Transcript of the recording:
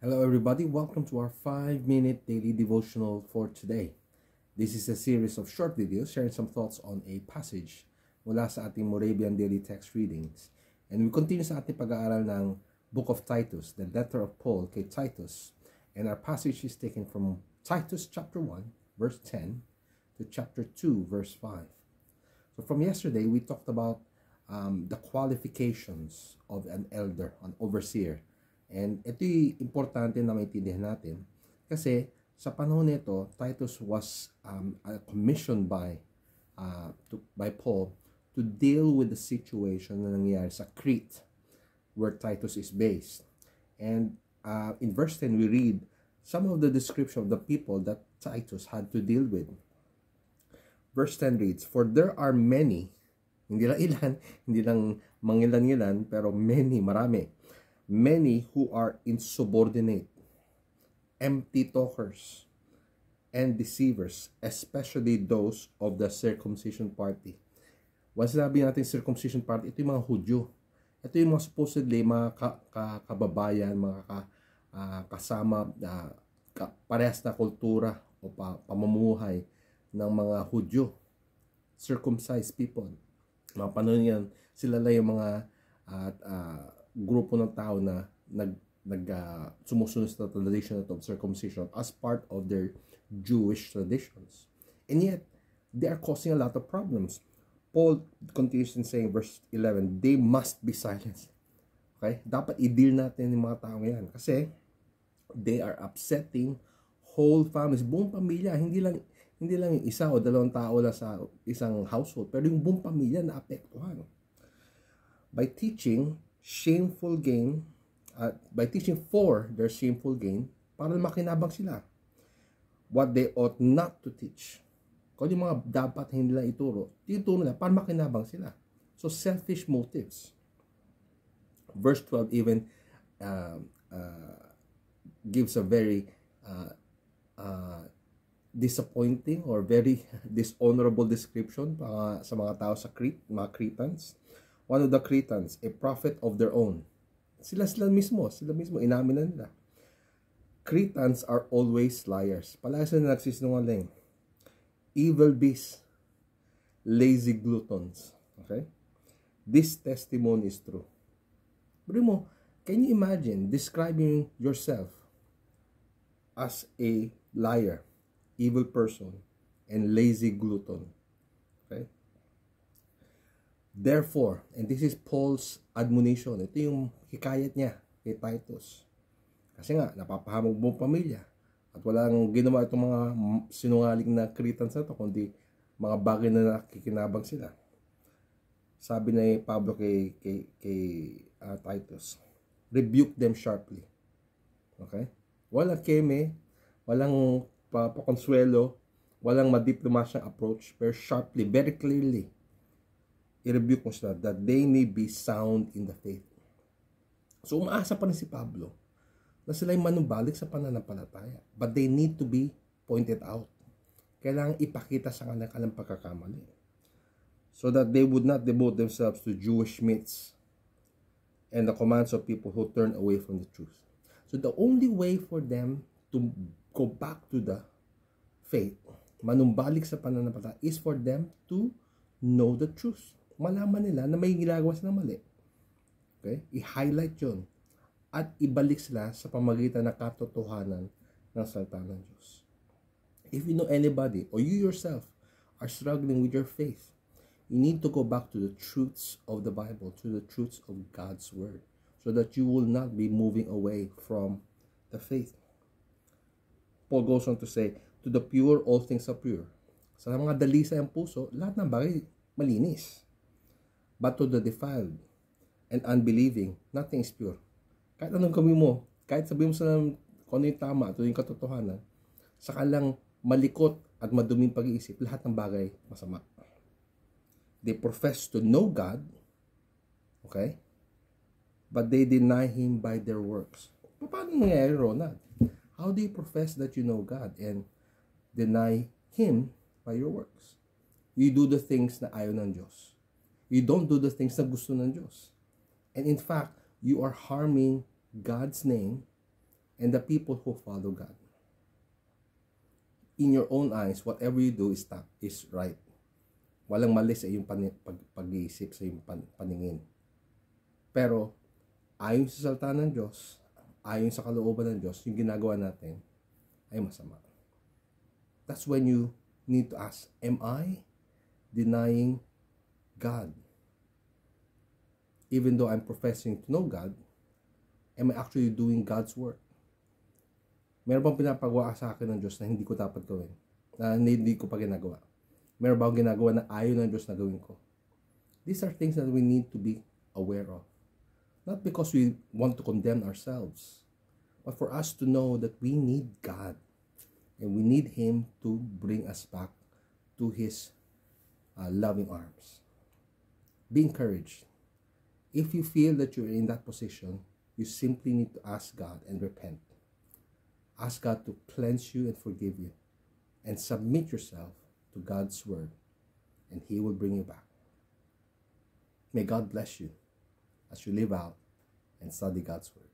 Hello everybody, welcome to our 5-minute daily devotional for today. This is a series of short videos sharing some thoughts on a passage mula sa ating Moravian Daily Text Readings. And we continue sa ating pag-aaral ng Book of Titus, the letter of Paul kay Titus. And our passage is taken from Titus chapter 1, verse 10 to chapter 2, verse 5. So from yesterday, we talked about the qualifications of an elder, an overseer. And ito'y importante na maintindihan natin kasi sa panahon nito, Titus was commissioned by Paul to deal with the situation na nangyayari sa Crete where Titus is based. And in verse 10, we read some of the description of the people that Titus had to deal with. Verse 10 reads, "For there are many," hindi lang ilan, hindi lang mangilan-ilan, pero many who are insubordinate, empty talkers, and deceivers, especially those of the circumcision party. Once sinabi natin circumcision party, ito yung mga Hudyo. Ito yung mga supposedly mga kababayan, mga kasama, parehas na kultura o pamumuhay ng mga Hudyo. Circumcised people. Mga panahon yan, sila lang yung mga grupo ng tao na sumusunod sa tradition of circumcision as part of their Jewish traditions. And yet, they are causing a lot of problems. Paul continues in saying, verse 11, they must be silenced. Okay? Dapat i-deal natin yung mga tao yan. Kasi, they are upsetting whole families, buong pamilya. Hindi lang yung isa o dalawang tao lang sa isang household, pero yung buong pamilya na apektuhan. By teaching for their shameful gain, para makinabang sila. What they ought not to teach. Kung yung mga dapat hindi nila ituro nila para makinabang sila. So, selfish motives. Verse 12 even gives a very disappointing or very dishonorable description sa mga tao sa Crete, mga Cretans. One of the Cretans, a prophet of their own. Sila mismo, inamin na nila. Cretans are always liars. Palagi sila nagsisinungaling. Evil beasts, lazy gluttons. Okay? This testimony is true. But can you imagine describing yourself as a liar, evil person, and lazy glutton? Okay? Therefore, and this is Paul's admonition, ito yung hikayat niya kay Titus. Kasi nga, napapahamog buong pamilya. At walang ginawa itong mga sinungaling na Cretans na ito, kundi mga bagay na nakikinabang sila. Sabi ni Pablo kay Titus, rebuke them sharply. Okay? Walang keme, walang pakonsuelo, walang madiplomasyang approach, pero sharply, very clearly, i-rebuke mo sila that they may be sound in the faith. So, umaasa pa rin si Pablo na sila'y manumbalik sa pananampalataya. But they need to be pointed out. Kailangan ipakita sa kanilang pagkakamali. So that they would not devote themselves to Jewish myths and the commands of people who turn away from the truth. So the only way for them to go back to the faith, manumbalik sa pananampalataya, is for them to know the truth. Malaman nila na may ginagawa sila mali. Okay? I-highlight yun. At ibalik sila sa pamagitan ng katotohanan ng salita ng Diyos. If you know anybody, or you yourself, are struggling with your faith, you need to go back to the truths of the Bible, to the truths of God's Word, so that you will not be moving away from the faith. Paul goes on to say, to the pure, all things are pure. Sa mga dalisay ang puso, lahat ng bagay malinis. But to the defiled and unbelieving, nothing is pure. Kahit anong gawin mo, kahit sabihin mo sa kung ano yung tama at yung katotohanan, saka lang malikot at maduming pag-iisip, lahat ng bagay masama. They profess to know God, okay? But they deny Him by their works. Paano nangyayari, Ronald? How do you profess that you know God and deny Him by your works? You do the things na ayaw ng Diyos. You don't do the things na gusto ng Diyos. And in fact, you are harming God's name and the people who follow God. In your own eyes, whatever you do is right. Walang mali sa iyong pag-iisip, sa iyong paningin. Pero, ayon sa salita ng Diyos, ayon sa kalooban ng Diyos, yung ginagawa natin ay masama. That's when you need to ask, am I denying God? Even though I'm professing to know God, am I actually doing God's work? Meron bang pinapagawa sa akin ng Diyos na hindi ko dapat gawin? Na hindi ko pa ginagawa? Meron bang ginagawa na ayaw ng Diyos na gawin ko? These are things that we need to be aware of. Not because we want to condemn ourselves, but for us to know that we need God. And we need Him to bring us back to His loving arms. Be encouraged. If you feel that you're in that position, you simply need to ask God and repent. Ask God to cleanse you and forgive you. And submit yourself to God's word. And He will bring you back. May God bless you as you live out and study God's word.